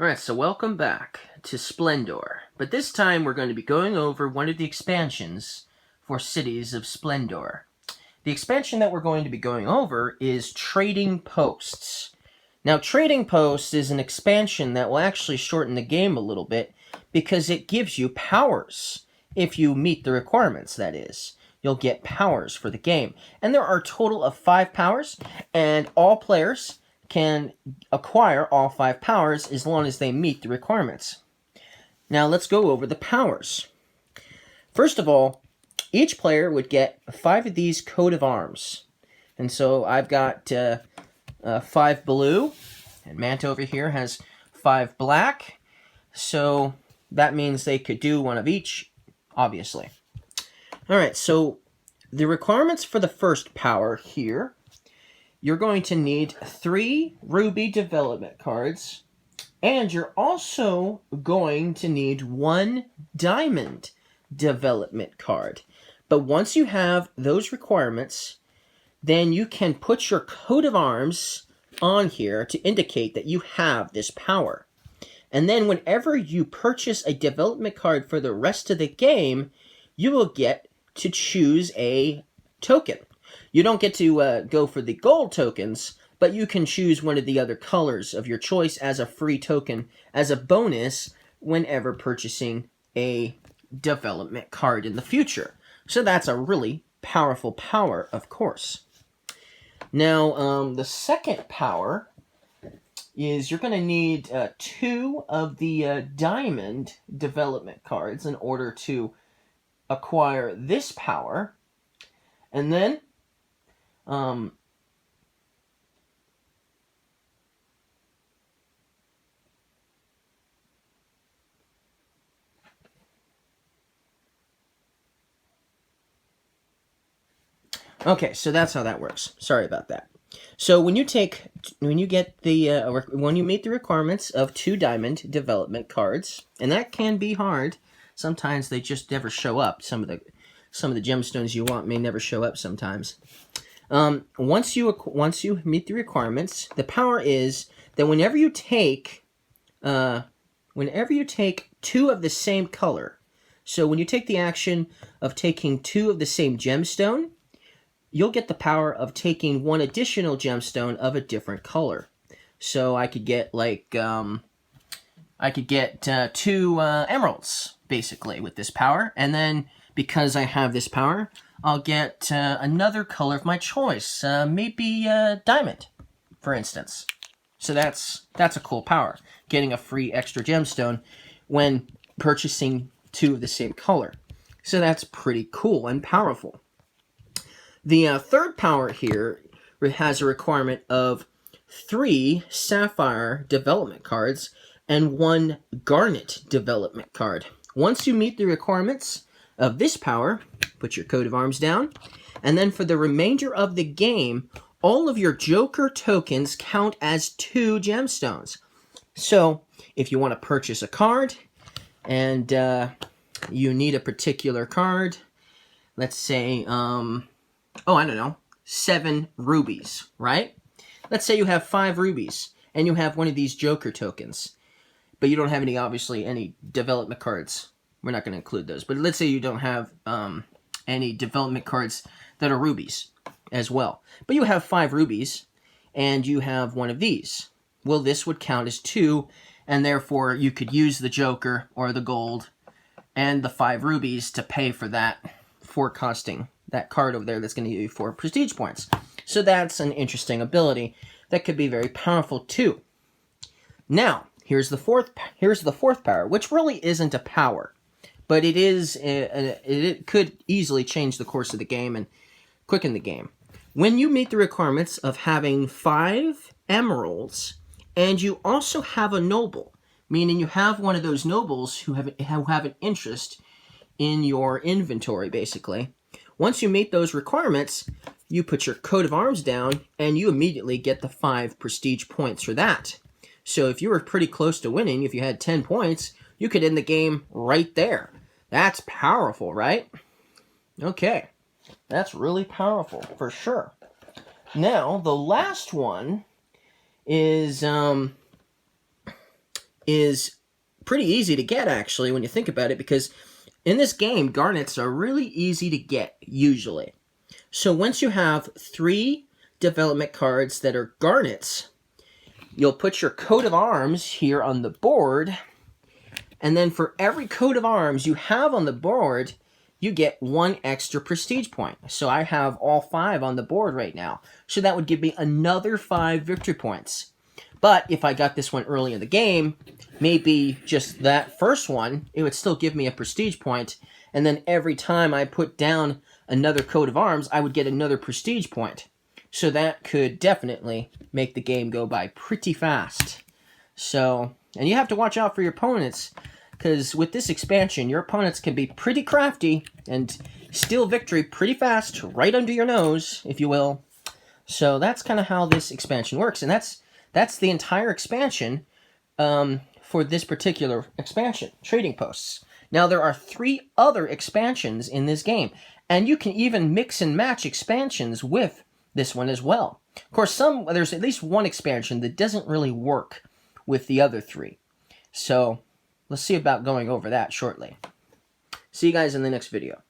Alright, so welcome back to Splendor. But this time we're going to be going over one of the expansions for Cities of Splendor. The expansion that we're going to be going over is Trading Posts. Now, Trading Posts is an expansion that will actually shorten the game a little bit because it gives you powers. If you meet the requirements, that is. You'll get powers for the game. And there are a total of 5 powers, and all players can acquire all 5 powers as long as they meet the requirements. Now let's go over the powers. First of all, each player would get 5 of these coat of arms. And so I've got 5 blue, and Manta over here has 5 black. So that means they could do one of each, obviously. Alright, so the requirements for the first power here, you're going to need 3 ruby development cards, and you're also going to need 1 diamond development card. But once you have those requirements, then you can put your coat of arms on here to indicate that you have this power. And then whenever you purchase a development card for the rest of the game, you will get to choose a token. You don't get to go for the gold tokens, but you can choose one of the other colors of your choice as a free token, as a bonus whenever purchasing a development card in the future. So that's a really powerful power, of course. Now, the second power is you're going to need 2 of the diamond development cards in order to acquire this power. And then okay, so that's how that works. Sorry about that. So when you meet the requirements of 2 diamond development cards, and that can be hard. Sometimes they just never show up. Some of the gemstones you want may never show up sometimes. Once you meet the requirements, the power is that whenever you take 2 of the same color, so when you take the action of taking 2 of the same gemstone, you'll get the power of taking 1 additional gemstone of a different color. So I could get 2 emeralds basically with this power, and then because I have this power, I'll get another color of my choice, maybe diamond, for instance. So that's a cool power, getting a free extra gemstone when purchasing 2 of the same color. So that's pretty cool and powerful. The third power here has a requirement of 3 sapphire development cards and 1 garnet development card. Once you meet the requirements of this power, put your coat of arms down, and then for the remainder of the game, all of your Joker tokens count as 2 gemstones. So, if you want to purchase a card, and you need a particular card, let's say, I don't know, 7 rubies, right? Let's say you have 5 rubies, and you have one of these Joker tokens, but you don't have any development cards. We're not going to include those, but let's say you don't have any development cards that are rubies as well. But you have 5 rubies, and you have one of these. Well, this would count as 2, and therefore you could use the Joker or the gold and the 5 rubies to pay for that, for costing that card over there that's going to give you 4 prestige points. So that's an interesting ability that could be very powerful too. Now, here's the fourth power, which really isn't a power, but it could easily change the course of the game and quicken the game. When you meet the requirements of having 5 emeralds, and you also have a noble, meaning you have one of those nobles who have an interest in your inventory, basically. Once you meet those requirements, you put your coat of arms down, and you immediately get the 5 prestige points for that. So if you were pretty close to winning, if you had 10 points, you could end the game right there. That's powerful, right? Okay. That's really powerful, for sure. Now, the last one is is pretty easy to get, actually, when you think about it, because in this game, garnets are really easy to get, usually. So once you have 3 development cards that are garnets, you'll put your coat of arms here on the board, and then for every coat of arms you have on the board, you get 1 extra prestige point. So I have all 5 on the board right now. So that would give me another 5 victory points. But if I got this one early in the game, maybe just that first one, it would still give me a prestige point. And then every time I put down another coat of arms, I would get another prestige point. So that could definitely make the game go by pretty fast. So, and you have to watch out for your opponents, because with this expansion, your opponents can be pretty crafty and steal victory pretty fast, right under your nose, if you will. So that's kind of how this expansion works, and that's the entire expansion for this particular expansion, Trading Posts. Now, there are 3 other expansions in this game, and you can even mix and match expansions with this one as well. Of course, there's at least one expansion that doesn't really work with the other 3. So let's see about going over that shortly. See you guys in the next video.